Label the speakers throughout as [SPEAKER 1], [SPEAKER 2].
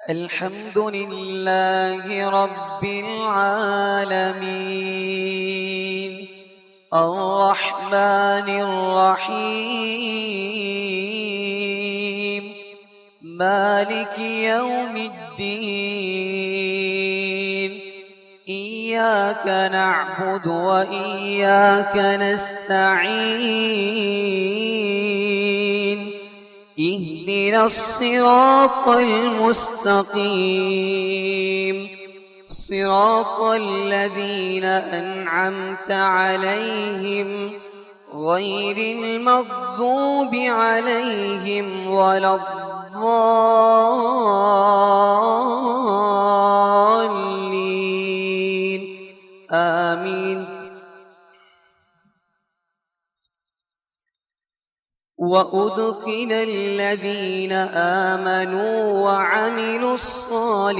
[SPEAKER 1] الحمد لله رب العالمين الرحمن الرحيم مالك يوم الدين إياك نعبد وإياك نستعين اهدنا الصراط المستقيم صراط الذين أنعمت عليهم غير المغضوب عليهم ولا الضالين آمين. وأدخل الذين آمنوا وعملوا الصالحات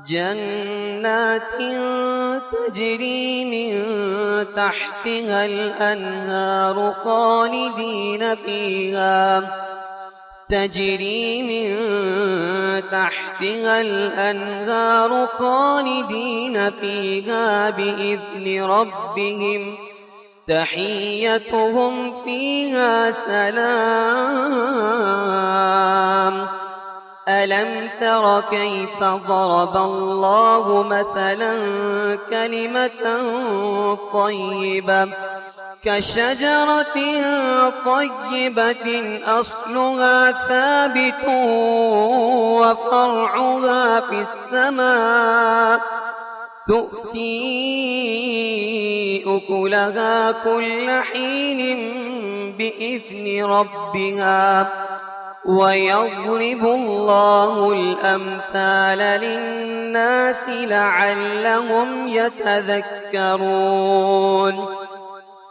[SPEAKER 1] جنات تجري من تحتها الأنهار خالدين فيها بإذن ربهم تحيتهم فيها سلام. ألم تر كيف ضرب الله مثلا كلمة طيبة كشجرة طيبة أصلها ثابت وفرعها في السماء تؤتي أكلها كل حين بإذن ربها ويضرب الله الأمثال للناس لعلهم يتذكرون.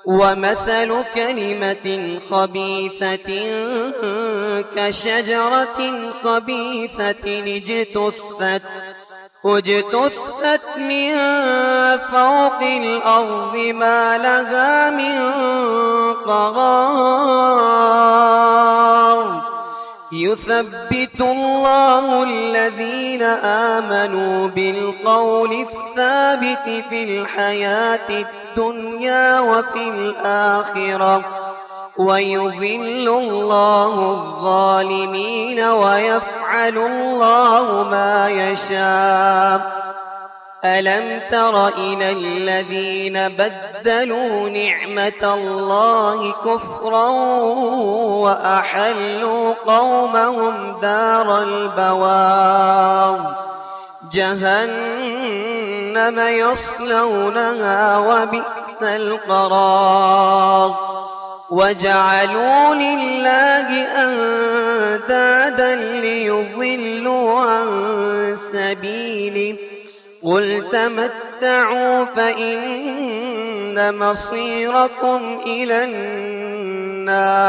[SPEAKER 1] ومثل كلمة خبيثة كشجرة خبيثة اجتثت من فوق الأرض ما لها من قرار يثبت الله الذين آمنوا بالقول الثابت في الحياة الدنيا وفي الآخرة ويضل الله الظالمين ويفعل الله ما يشاء. ألم تر إلى الذين بدلوا نعمة الله كفرا وأحلوا قومهم دار البوار جهنم يصلونها وبئس القرار. وجعلوا لله أندادا ليضلوا عن سبيله قل تمتعوا فإن مصيركم إلى النار.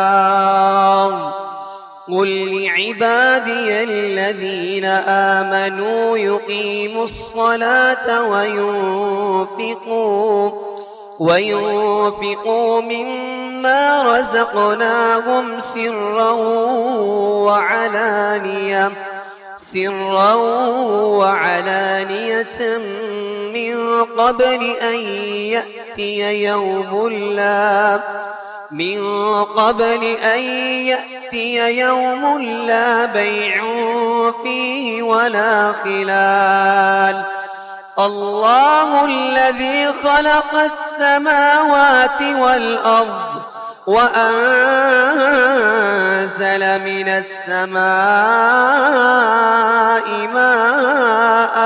[SPEAKER 1] قل لعبادي الذين آمنوا يقيموا الصلاة وينفقوا مما رزقناهم سرا وعلانية من قبل أن يأتي يوم لا بيع فيه ولا خلال. الله الذي خلق السماوات والأرض وأنزل من السماء ماء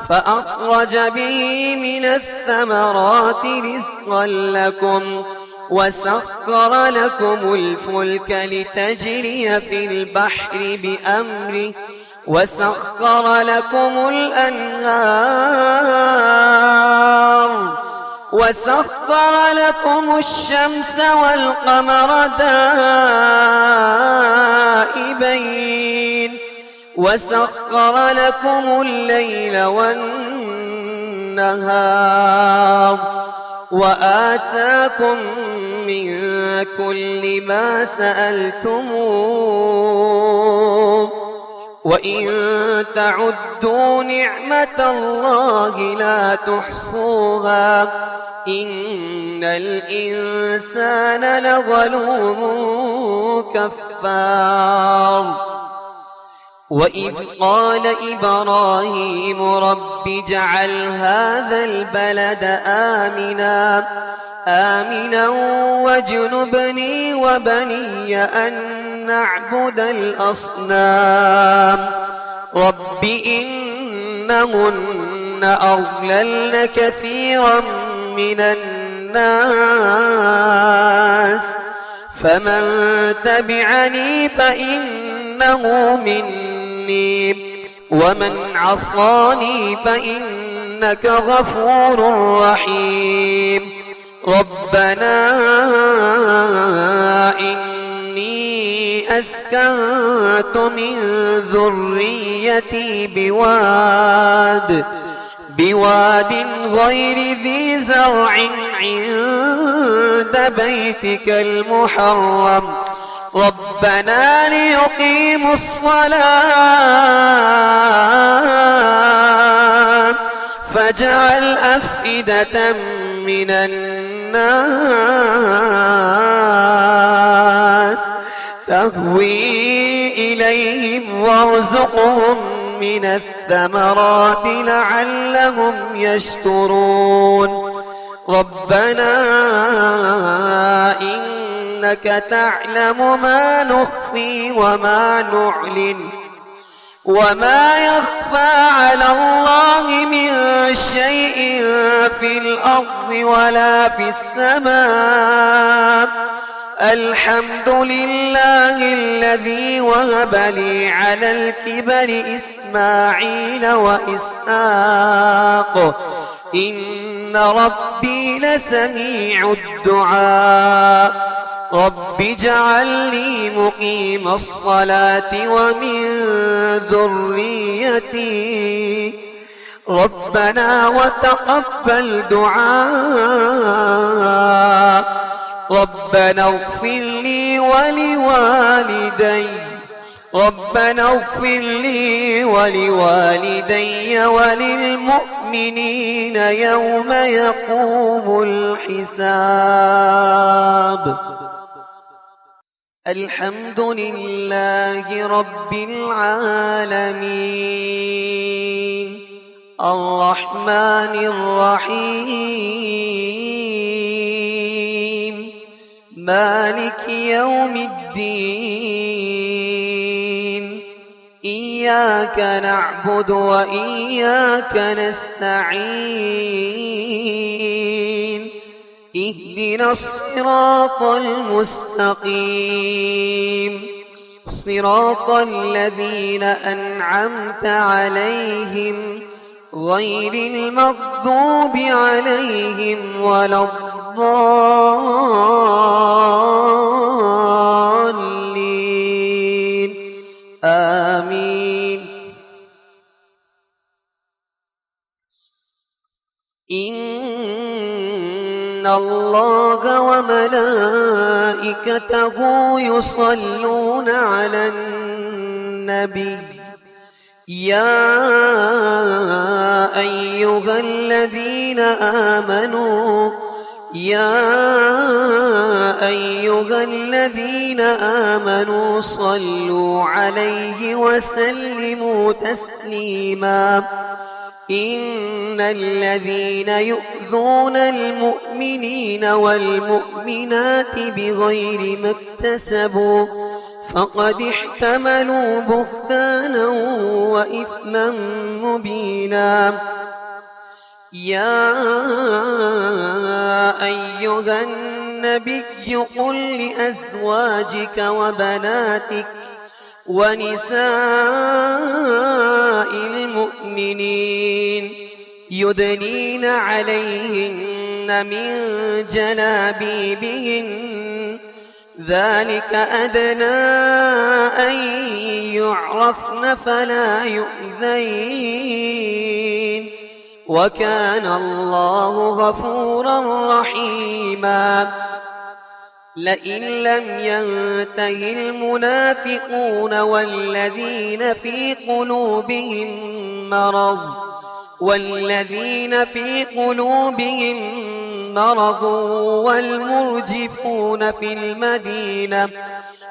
[SPEAKER 1] فأخرج به من الثمرات رزقا لكم وسخر لكم الفلك لتجري في البحر بأمره وسخر لكم الأنهار وسخر لكم الشمس والقمر دائبين وسخر لكم الليل والنهار والنهار وآتاكم من كل ما سألتموه وإن تعدوا نعمة الله لا تحصوها إن الإنسان لظلوم كفار وإذ قال إبراهيم رب اجعل هذا البلد آمنا واجنبني وبني أن نعبد الأصنام رب إنهن أضللن كثيرا من الناس فمن تبعني فإنه مني ومن عصاني فإنك غفور رحيم ربنا إني أسكنت من ذريتي بواد غير ذي زرع عند بيتك المحرم ربنا ليقيموا الصلاة فاجعل أفئدة من الناس تهوي إليهم وارزقهم من الثمرات لعلهم يشكرون ربنا إنك تعلم ما نخفي وما نعلن وما يخفى على الله من شيء في الأرض ولا في السماء الحمد لله الذي وهب لي على الكبر إسماعيل وإسحاق إن ربي لسميع الدعاء رب اجعلني مقيم الصلاة ومن ذريتي ربنا وتقبل دعاء ربنا اغفر لي ولوالدي وللمؤمنين يوم يقوم الحساب الحمد لله رب العالمين الرحمن الرحيم مالك يوم الدين إياك نعبد وإياك نستعين اهدنا الصراط المستقيم صراط الذين أنعمت عليهم غير المغضوب عليهم ولا الضالين آمين إن الله وملائكته يصلون على النبي يا أيها الذين آمنوا صلوا عليه وسلموا تسليما إن الذين يؤذون المؤمنين والمؤمنات بغير ما اكتسبوا فقد احتملوا بهتانا وإثما مبينا يا أيها النبي قل لأزواجك وبناتك ونساء المؤمنين يدنين عليهن من جلابيبهن ذلك أدنى أن يعرفن فلا يؤذين وكان الله غفورا رحيما لئن لم ينته المنافقون والذين في قلوبهم مرض والمرجفون في المدينة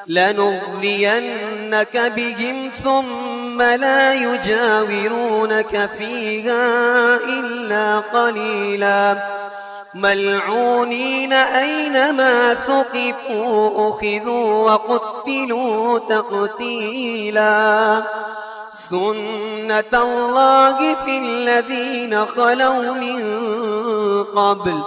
[SPEAKER 1] لنغرينك بهم ثم لا يجاورونك فيها إلا قليلا ملعونين أينما ثقفوا أخذوا وقتلوا تقتيلا سنة الله في الذين خلوا من قبل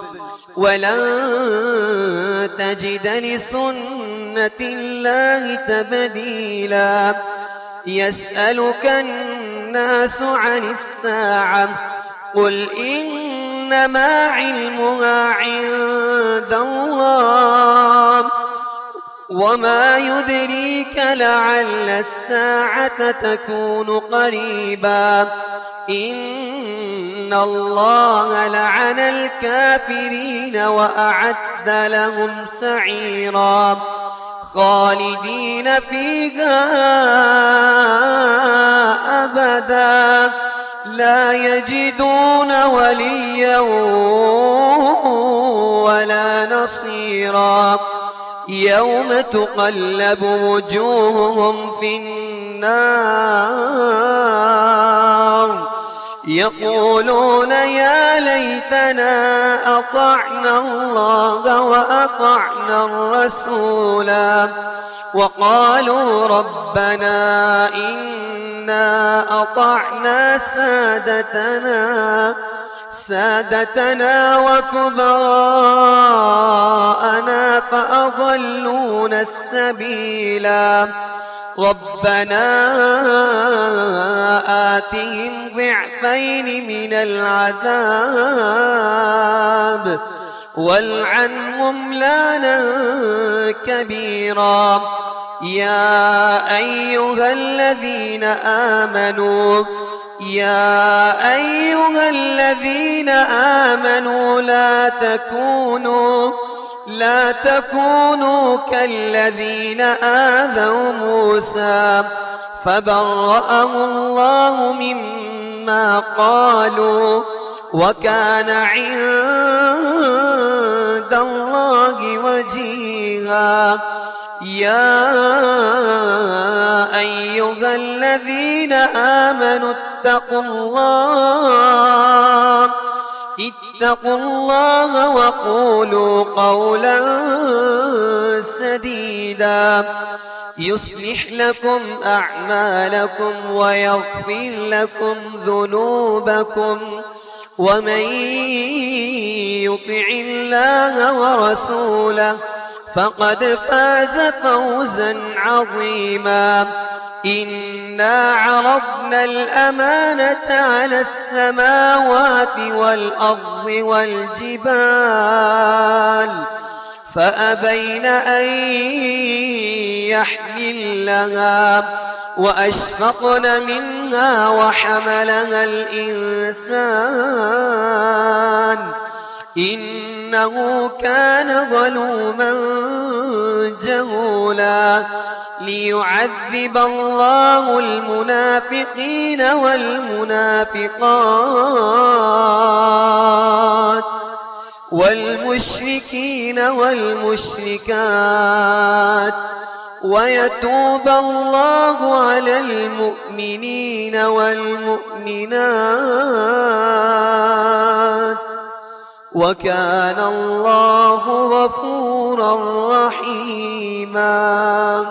[SPEAKER 1] ولن تجد لسنة الله تبديلا يسألك الناس عن الساعة قل إنما علمها عند الله وما يدريك لعل الساعة تكون قريبا إن الله لعن الكافرين وأعد لهم سعيرا خالدين فيها أبدا لا يجدون وليا ولا نصيرا يوم تقلب وجوههم في النار يقولون يا ليتنا أطعنا الله وأطعنا الرسولا وقالوا ربنا إنا أطعنا سادتنا وكبراءنا فأضلونا السبيلا ربنا آتهم ضعفين من العذاب والعنهم لعنا كبيرا يا أيها الذين آمنوا لا تكونوا كالذين آذوا موسى فبرأه الله مما قالوا وكان عند الله وجيها يا أيها الذين آمنوا اتقوا الله وقولوا قولا سديدا يصلح لكم أعمالكم ويغفر لكم ذنوبكم ومن يطع الله ورسوله فقد فاز فوزا عظيما إنا عرضنا الأمانة على السماوات والأرض والجبال فأبين أن يحملنها وأشفقن منها وحملها الإنسان إنه كان ظلوما جهولا ليعذب الله المنافقين والمنافقات والمشركين والمشركات ويتوب الله على المؤمنين والمؤمنات وكان الله غفورا رحيما.